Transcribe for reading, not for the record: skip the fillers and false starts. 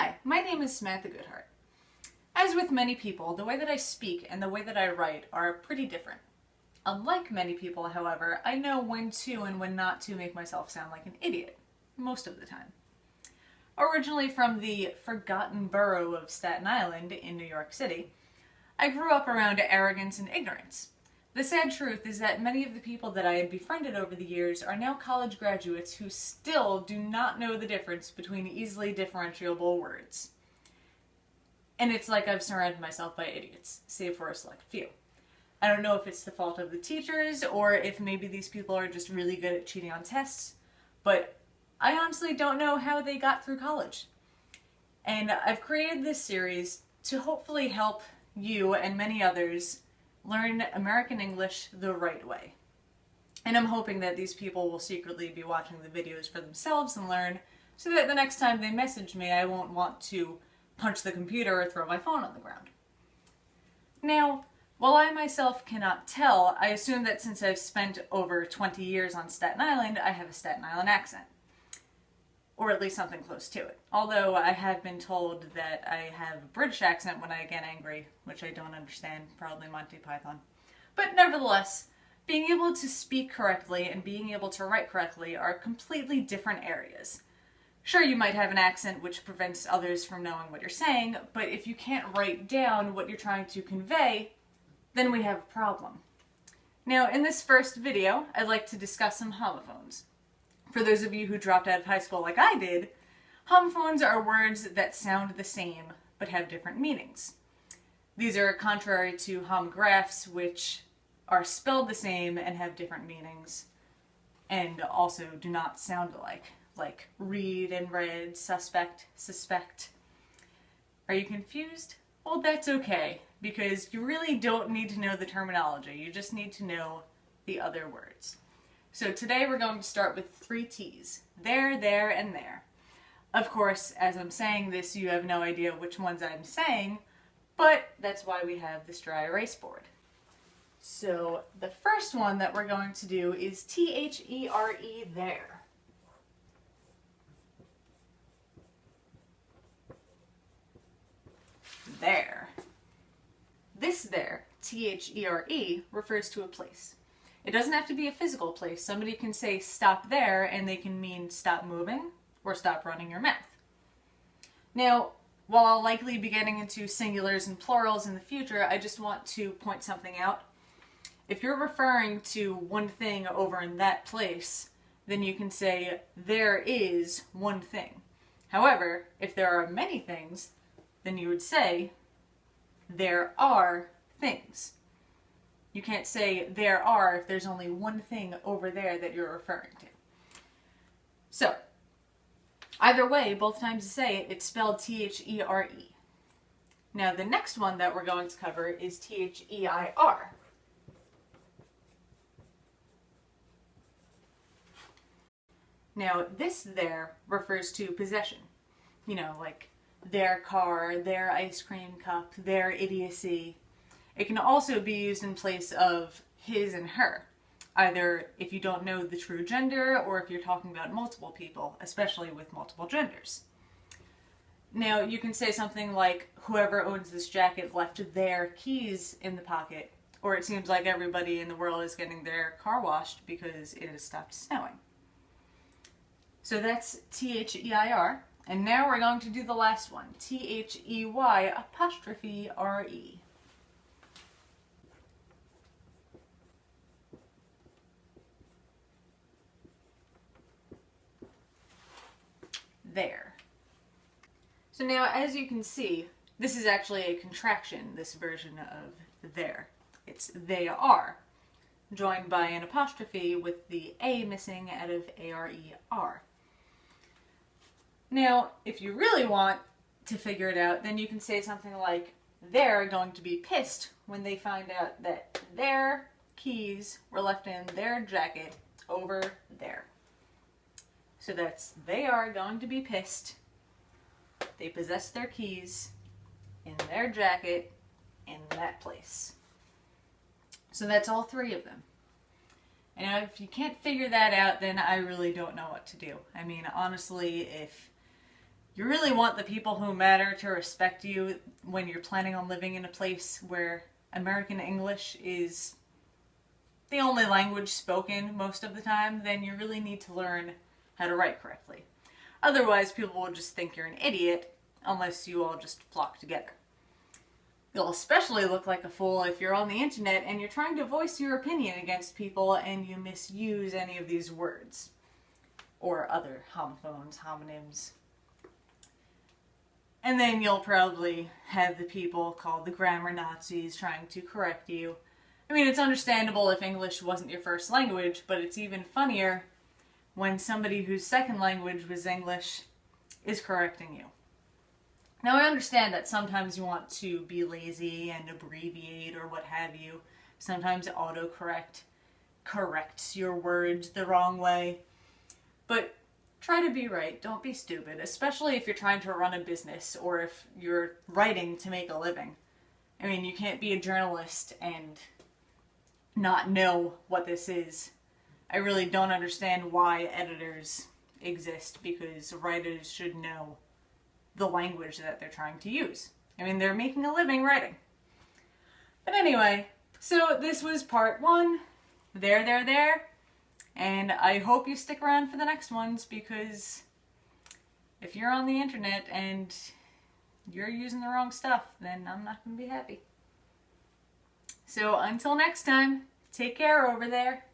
Hi, my name is Samantha Goodheart. As with many people, the way that I speak and the way that I write are pretty different. Unlike many people, however, I know when to and when not to make myself sound like an idiot, most of the time. Originally from the forgotten borough of Staten Island in New York City, I grew up around arrogance and ignorance. The sad truth is that many of the people that I had befriended over the years are now college graduates who still do not know the difference between easily differentiable words. And it's like I've surrounded myself by idiots, save for a select few. I don't know if it's the fault of the teachers or if maybe these people are just really good at cheating on tests, but I honestly don't know how they got through college. And I've created this series to hopefully help you and many others learn American English the right way. And I'm hoping that these people will secretly be watching the videos for themselves and learn, so that the next time they message me I won't want to punch the computer or throw my phone on the ground. Now, while I myself cannot tell, I assume that since I've spent over 20 years on Staten Island, I have a Staten Island accent. Or at least something close to it. Although I have been told that I have a British accent when I get angry, which I don't understand, probably Monty Python. But nevertheless, being able to speak correctly and being able to write correctly are completely different areas. Sure, you might have an accent which prevents others from knowing what you're saying, but if you can't write down what you're trying to convey, then we have a problem. Now, in this first video, I'd like to discuss some homophones. For those of you who dropped out of high school like I did, homophones are words that sound the same but have different meanings. These are contrary to homographs, which are spelled the same and have different meanings, and also do not sound alike, like read and read, suspect, suspect. Are you confused? Well, that's okay, because you really don't need to know the terminology, you just need to know the other words. So today we're going to start with 3 T's. There, and there. Of course, as I'm saying this, you have no idea which ones I'm saying, but that's why we have this dry erase board. So the first one that we're going to do is T-H-E-R-E, there. There. This there, T-H-E-R-E, refers to a place. It doesn't have to be a physical place. Somebody can say stop there and they can mean stop moving or stop running your mouth. Now, while I'll likely be getting into singulars and plurals in the future, I just want to point something out. If you're referring to one thing over in that place, then you can say there is one thing. However, if there are many things, then you would say there are things. You can't say there are if there's only one thing over there that you're referring to. So, either way, both times you say it, it's spelled T-H-E-R-E. Now the next one that we're going to cover is T-H-E-I-R. Now this there refers to possession. You know, like their car, their ice cream cup, their idiocy. It can also be used in place of his and her, either if you don't know the true gender or if you're talking about multiple people, especially with multiple genders. Now, you can say something like, whoever owns this jacket left their keys in the pocket, or it seems like everybody in the world is getting their car washed because it has stopped snowing. So that's T-H-E-I-R, and now we're going to do the last one, T-H-E-Y apostrophe R-E. There. So now, as you can see, this is actually a contraction, this version of there. It's they are, joined by an apostrophe with the A missing out of A-R-E-R. Now, if you really want to figure it out, then you can say something like, they're going to be pissed when they find out that their keys were left in their jacket over there. So that's, they are going to be pissed. They possess their keys in their jacket in that place. So that's all 3 of them. And if you can't figure that out, then I really don't know what to do. I mean, honestly, if You really want the people who matter to respect you when you're planning on living in a place where American English is the only language spoken most of the time, then you really need to learn how to write correctly. Otherwise, people will just think you're an idiot unless you all just flock together. You'll especially look like a fool if you're on the internet and you're trying to voice your opinion against people and you misuse any of these words. Or other homophones, homonyms. And then you'll probably have the people called the grammar Nazis trying to correct you. I mean, it's understandable if English wasn't your first language, but it's even funnier when somebody whose second language was English is correcting you. Now, I understand that sometimes you want to be lazy and abbreviate or what have you. Sometimes autocorrect corrects your words the wrong way. But try to be right. Don't be stupid, especially if you're trying to run a business or if you're writing to make a living. I mean, you can't be a journalist and not know what this is. I really don't understand why editors exist, because writers should know the language that they're trying to use. I mean, they're making a living writing. But anyway, so this was part 1. There. And I hope you stick around for the next ones, because if you're on the internet and you're using the wrong stuff, then I'm not going to be happy. So until next time, take care over there.